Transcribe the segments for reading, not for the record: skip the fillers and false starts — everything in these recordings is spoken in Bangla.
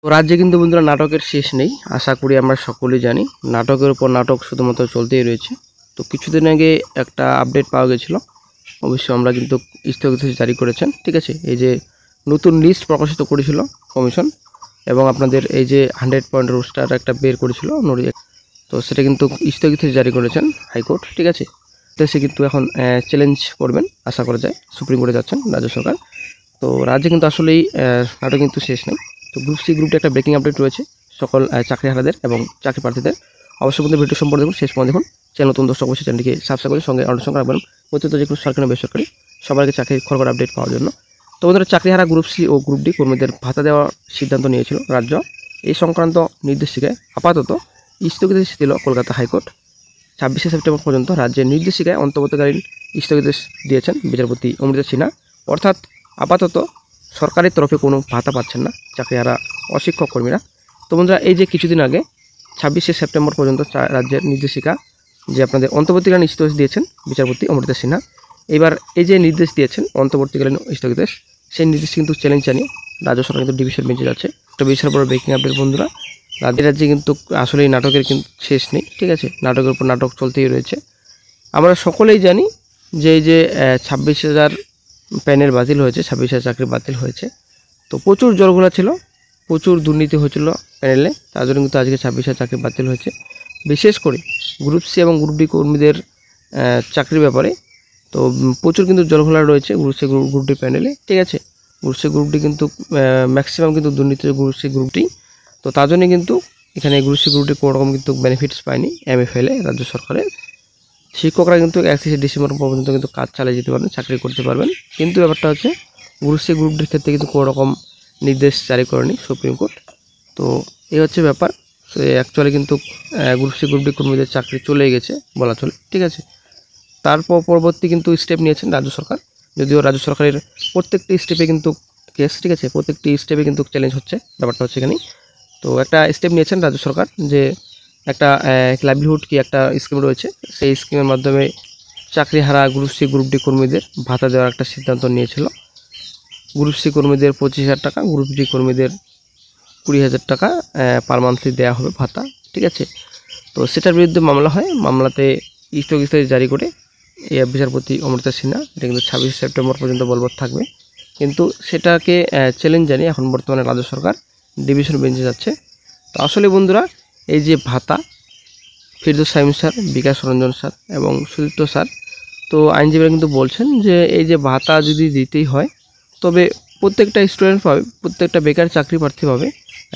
তো রাজ্যে কিন্তু বন্ধুরা নাটকের শেষ নেই। আশা করি আমরা সকলেই জানি নাটকের উপর নাটক শুধুমাত্র চলতেই রয়েছে। তো কিছুদিন আগে একটা আপডেট পাওয়া গেছিলো, অবশ্যই আমরা কিন্তু স্থগিতাদেশ জারি করেছেন, ঠিক আছে। এই যে নতুন লিস্ট প্রকাশিত করেছিল কমিশন, এবং আপনাদের এই যে 100 পয়েন্ট রোস্টার একটা বের করেছিল তো সেটা কিন্তু স্থগিতাদেশ জারি করেছেন হাইকোর্ট, ঠিক আছে। তো সে কিন্তু এখন চ্যালেঞ্জ করবেন আশা করা যায়, সুপ্রিম কোর্টে যাচ্ছেন রাজ্য সরকার। তো রাজ্যে কিন্তু আসলেই নাটক কিন্তু শেষ নেই। তো গ্রুপ সি গ্রুপে একটা ব্রেকিং আপডেট রয়েছে সকল চাকরিহারাদের এবং চাকরি প্রার্থীদের। অবশ্যই বন্ধু ভিডিও সম্পর্কে দেখুন, শেষ পর্যন্ত দেখুন। চ্যানেল নতুন দর্শক অবশ্যই চ্যানেলটিকে সাবস্ক্রাইব করে সঙ্গে অন্য সঙ্গে রাখবেন প্রত্যেক যে কোনো সরকারি বেসরকারি সবাইকে চাকরির খবর আপডেট পাওয়ার জন্য। তো ওদের চাকরিহারা গ্রুপ সি ও গ্রুপ ডি কর্মীদের ভাতা দেওয়ার সিদ্ধান্ত নিয়েছিল রাজ্য। এই সংক্রান্ত নির্দেশিকায় আপাতত স্থগিতাদেশ দিল কলকাতা হাইকোর্ট। 26শে সেপ্টেম্বর পর্যন্ত রাজ্যের নির্দেশিকায় অন্তর্বর্তীকালীন স্থগিতাদেশ দিয়েছেন বিচারপতি অমৃতা সিনহা। অর্থাৎ আপাতত সরকারের তরফে কোনো ভাতা পাচ্ছেন না চাকরিহারা অশিক্ষক কর্মীরা। তো বন্ধুরা, এই যে কিছুদিন আগে 26শে সেপ্টেম্বর পর্যন্ত রাজ্যের নির্দেশিকা যে আপনাদের অন্তর্বর্তীকালীন স্থগিতাদেশ দিয়েছেন বিচারপতি অমৃতা সিনহা। এবার এই যে নির্দেশ দিয়েছেন অন্তর্বর্তীকালীন স্থগিতাদেশ, সেই নির্দেশ কিন্তু চ্যালেঞ্জ জানিয়ে রাজ্য সরকার কিন্তু ডিভিশন বেঞ্চে যাচ্ছে। একটা বিশাল বড় ব্রেকিং আপডেট বন্ধুরা। রাজ্যে কিন্তু আসলে নাটকের কিন্তু শেষ নেই, ঠিক আছে। নাটকের উপর নাটক চলতেই রয়েছে। আমরা সকলেই জানি যে এই যে 26,000 প্যানেল বাতিল হয়েছে, 26,000 চাকরি বাতিল হয়েছে। তো প্রচুর জলঘোলা ছিল, প্রচুর দুর্নীতি হয়েছিল প্যানেলে, তার জন্য কিন্তু আজকে 26,000 চাকরি বাতিল হয়েছে। বিশেষ করে গ্রুপ সি এবং গ্রুপ ডি কর্মীদের চাকরির ব্যাপারে তো প্রচুর কিন্তু জলঘোলা রয়েছে গ্রুপ সি গ্রুপ ডি প্যানেলে, ঠিক আছে। গ্রুপ সি গ্রুপ ডি কিন্তু ম্যাক্সিমাম কিন্তু দুর্নীতি গ্রুপ সি গ্রুপ ডি। তো তার জন্য কিন্তু এখানে গ্রুপ সি গ্রুপ ডি কোনো রকম কিন্তু বেনিফিটস পায়নি MFL-এ রাজ্য সরকারের। শিক্ষকরা কিন্তু 31শে ডিসেম্বর পর্যন্ত কিন্তু কাজ চালিয়ে যেতে পারবেন, চাকরি করতে পারবেন। কিন্তু ব্যাপারটা হচ্ছে গ্রুপ সি গ্রুপ ডির ক্ষেত্রে কিন্তু কোনো রকম নির্দেশ জারি করেনি সুপ্রিম কোর্ট। তো এই হচ্ছে ব্যাপার। সো অ্যাকচুয়ালি কিন্তু গ্রুপ সি গ্রুপ ডি কর্মীদের চাকরি চলে গেছে বলা চলে, ঠিক আছে। তারপর পরবর্তী কিন্তু স্টেপ নিয়েছেন রাজ্য সরকার, যদিও রাজ্য সরকারের প্রত্যেকটি স্টেপে কিন্তু কেস, ঠিক আছে, প্রত্যেকটি স্টেপে কিন্তু চ্যালেঞ্জ হচ্ছে, ব্যাপারটা হচ্ছে এখানেই। তো একটা স্টেপ নিয়েছেন রাজ্য সরকার যে একটা লাইভলিহুড কি একটা স্কিম রয়েছে, সেই স্কিমের মাধ্যমে চাকরিহারা গ্রুপ সি গ্রুপ ডি কর্মীদের ভাতা দেওয়ার একটা সিদ্ধান্ত নিয়েছিল। গ্রুপ সি কর্মীদের 25,000 টাকা, গ্রুপ ডি কর্মীদের 20,000 টাকা পার মান্থলি দেওয়া হবে ভাতা, ঠিক আছে। তো সেটার বিরুদ্ধে মামলা হয়, মামলাতে স্থগিতাদেশ জারি করে বিচারপতি অমৃতা সিনহা এটা কিন্তু 26শে সেপ্টেম্বর পর্যন্ত বলবৎ থাকবে। কিন্তু সেটাকে চ্যালেঞ্জ জানিয়ে এখন বর্তমানে রাজ্য সরকার ডিভিশন বেঞ্চে যাচ্ছে। তো আসলে বন্ধুরা, এই যে ভাতা ফিরদৌস শামীম স্যার, বিকাশ রঞ্জন স্যার এবং সুদীপ্ত স্যার, তো আইনজীবীরা কিন্তু বলছেন যে এই যে ভাতা যদি দিতেই হয় তবে প্রত্যেকটা স্টুডেন্ট পাবে, প্রত্যেকটা বেকার চাকরি প্রার্থী পাবে।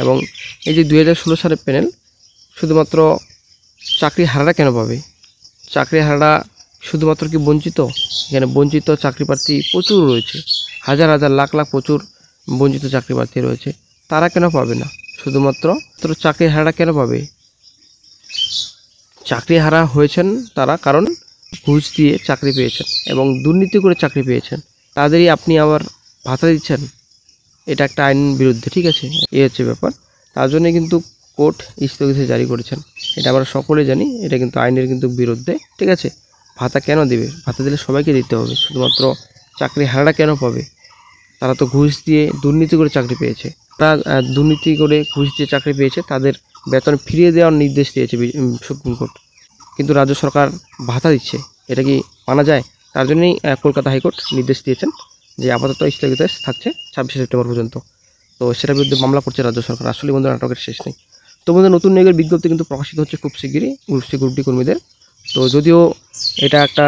এবং এই যে 2016 সালের প্যানেল, শুধুমাত্র চাকরি হারারা কেন পাবে? চাকরি হারারা শুধুমাত্র কি বঞ্চিত? এখানে বঞ্চিত চাকরি প্রার্থী প্রচুর রয়েছে, হাজার হাজার লাখ লাখ প্রচুর বঞ্চিত চাকরি প্রার্থী রয়েছে। তারা কেন পাবে না? শুধুমাত্র চাকরি হারারা কেন পাবে? চাকরি হারা হয়েছেন তারা কারণ ঘুষ দিয়ে চাকরি পেয়েছেন এবং দুর্নীতি করে চাকরি পেয়েছেন, তাদেরই আপনি আবার ভাতা দিচ্ছেন। এটা একটা আইন বিরুদ্ধে, ঠিক আছে। এই হচ্ছে ব্যাপার। তার জন্য কিন্তু কোর্ট স্থগিতাদেশ জারি করেছেন। এটা আমরা সকলে জানি, এটা কিন্তু আইনের কিন্তু বিরুদ্ধে, ঠিক আছে। ভাতা কেন দেবে? ভাতা দিলে সবাইকে দিতে হবে, শুধুমাত্র চাকরি হারারা কেন পাবে? তারা তো ঘুষ দিয়ে দুর্নীতি করে চাকরি পেয়েছে। তারা দুর্নীতি করে ঘুষ দিয়ে চাকরি পেয়েছে, তাদের বেতন ফিরিয়ে দেওয়ার নির্দেশ দিয়েছে সুপ্রিম কোর্ট। কিন্তু রাজ্য সরকার ভাতা দিচ্ছে, এটা কি মানা যায়? তার জন্যই কলকাতা হাইকোর্ট নির্দেশ দিয়েছেন যে আপাতত স্থগিতাদেশ থাকছে 26শে সেপ্টেম্বর পর্যন্ত। তো সেটার বিরুদ্ধে মামলা করছে রাজ্য সরকার। আসলে বন্ধু, নাটকের শেষ নেই। তো বন্ধু, নতুন নিয়োগের বিজ্ঞপ্তি কিন্তু প্রকাশিত হচ্ছে খুব শিগগিরই গ্রুপ সি গ্রুপ ডি কর্মীদের। তো যদিও এটা একটা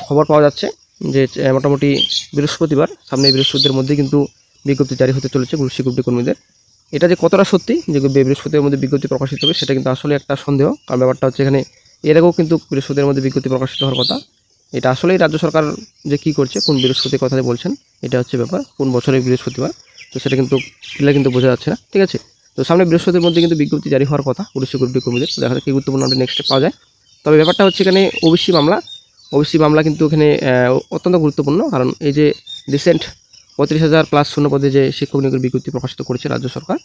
খবর পাওয়া যাচ্ছে যে মোটামুটি বৃহস্পতিবার, সামনে বৃহস্পতিবার মধ্যে কিন্তু বিজ্ঞপ্তি জারি হতে চলেছে গ্রুপ সি গ্রুপ ডি কর্মীদের। এটা যে কতটা সত্যি যে বৃহস্পতিবার মধ্যে বিজ্ঞপ্তি প্রকাশিত হবে, সেটা কিন্তু আসলে একটা সন্দেহ। কারণ ব্যাপারটা হচ্ছে এখানে এর আগেও কিন্তু বৃহস্পতিবার মধ্যে বিজ্ঞপ্তি প্রকাশিত হওয়ার কথা। এটা আসলেই রাজ্য সরকার যে কী করছে, কোন বৃহস্পতির কথা বলছেন, এটা হচ্ছে ব্যাপার, কোন বছরের বৃহস্পতিবার, তো সেটা কিন্তু ক্লিয়ার কিন্তু বোঝা যাচ্ছে না, ঠিক আছে। তো সামনে বৃহস্পতির মধ্যে কিন্তু বিজ্ঞপ্তি জারি হওয়ার কথা গ্রুপ সি গ্রুপ ডি কর্মীদের। দেখা যাক কী গুরুত্বপূর্ণ আপডেট নেক্সটে পাওয়া যায়। তবে ব্যাপারটা হচ্ছে এখানে ওবিসি মামলা কিন্তু এখানে অত্যন্ত গুরুত্বপূর্ণ। কারণ এই যে রিসেন্ট 35,000 প্লাস শূন্য পদে যে শিক্ষক নিয়োগের বিজ্ঞপ্তি প্রকাশিত করেছে রাজ্য সরকার,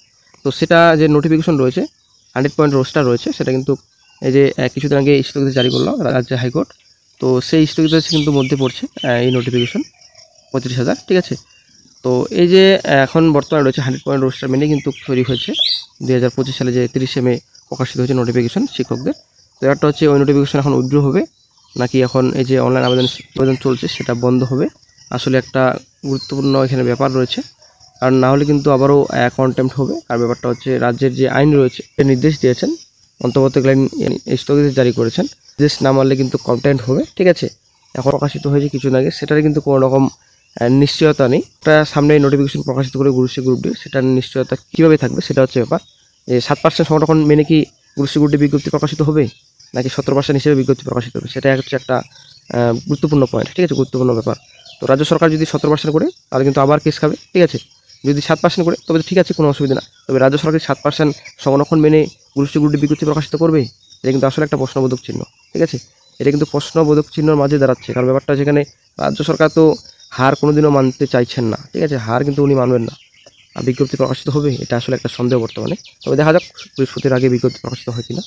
তো সেটা যে নোটিফিকেশন রয়েছে 100 পয়েন্ট রোস্টার রয়েছে, সেটা কিন্তু এই যে কিছুদিন আগে স্থগিতাদেশ জারি করলো রাজ্য হাইকোর্ট। তো সেই স্থগিতাদেশ কিন্তু মধ্যে পড়ছে এই নোটিফিকেশন 35,000, ঠিক আছে। তো এই যে এখন বর্তমানে রয়েছে 100% রোস্টার মেনে কিন্তু তৈরি হয়েছে 2025 সালে যে 30শে মে প্রকাশিত হয়েছে নোটিফিকেশন শিক্ষকদের। তো একটা হচ্ছে ওই নোটিফিকেশন এখন উইথড্র হবে নাকি এখন এই যে অনলাইন আবেদন চলছে সেটা বন্ধ হবে, আসলে একটা গুরুত্বপূর্ণ এখানে ব্যাপার রয়েছে। আর না হলে কিন্তু আবারও কন্টেম্প্ট হবে। আর ব্যাপারটা হচ্ছে রাজ্যের যে আইন রয়েছে সে নির্দেশ দিয়েছেন, অন্তর্বর্তীকালীন স্থগিত জারি করেছেন, নির্দেশ না মানলে কিন্তু কমপ্লেন্ট হবে। ঠিক আছে, এখন প্রকাশিত হয়েছে কিছুদিন আগে, সেটার কিন্তু কোনো রকম নিশ্চয়তা নেই। একটা সামনে নোটিফিকেশন প্রকাশিত করে গ্রুপ ডি, সেটার নিশ্চয়তা কীভাবে থাকবে সেটা হচ্ছে ব্যাপার। যে 7% সংরক্ষণ মেনে কি গ্রুপ ডি বিজ্ঞপ্তি প্রকাশিত হবে নাকি 17% হিসেবে বিজ্ঞপ্তি প্রকাশিত হবে, সেটা হচ্ছে একটা গুরুত্বপূর্ণ পয়েন্ট। ঠিক আছে, গুরুত্বপূর্ণ ব্যাপার। তো রাজ্য সরকার যদি 17% করে তাহলে কিন্তু আবার কেস খাবে। ঠিক আছে, যদি 7% করে তবে ঠিক আছে, কোনো অসুবিধা না। তবে রাজ্য সরকার 7% সংরক্ষণ মেনে গ্রুপ ডি বিজ্ঞপ্তি প্রকাশিত করবে, এটা কিন্তু আসলে একটা প্রশ্নবোধক চিহ্ন। ঠিক আছে, এটা কিন্তু প্রশ্নবোধক চিহ্নের মাঝে দাঁড়াচ্ছে। কারণ ব্যাপারটা যেখানে রাজ্য সরকার তো হার কোনোদিনও মানতে চাইছেন না। ঠিক আছে, হার কিন্তু উনি মানবেন না। আর বিজ্ঞপ্তি প্রকাশিত হবে এটা আসলে একটা সন্দেহ বর্তমানে। তবে দেখা যাক বৃহস্পতির আগে বিজ্ঞপ্তি প্রকাশিত হয় কিনা।